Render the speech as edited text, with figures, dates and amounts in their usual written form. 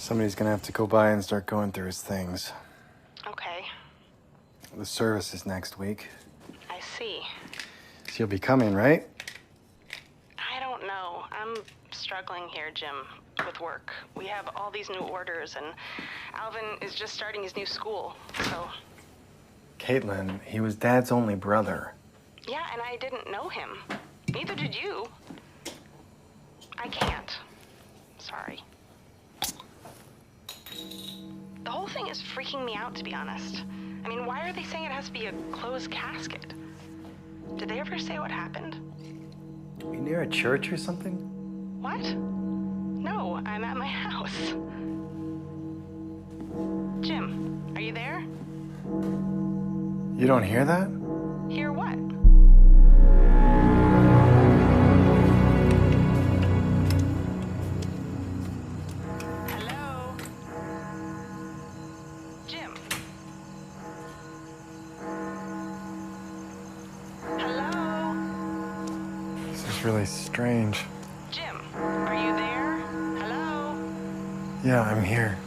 Somebody's gonna have to go by and start going through his things. Okay, The service is next week. I see. So you'll be coming, right? I don't know. I'm struggling here, Jim, with work. We have all these new orders, and Alvin is just starting his new school, so... Caitlin, he was Dad's only brother. Yeah, and I didn't know him. Neither did you. I can't. Sorry. The whole thing is freaking me out, to be honest. I mean, why are they saying it has to be a closed casket? Did they ever say what happened? You near a church or something? What? No, I'm at my house. Jim, are you there? You don't hear that? Hear what? Hello? Jim? Hello? This is really strange. Jim, are you there? Hello? Yeah, I'm here.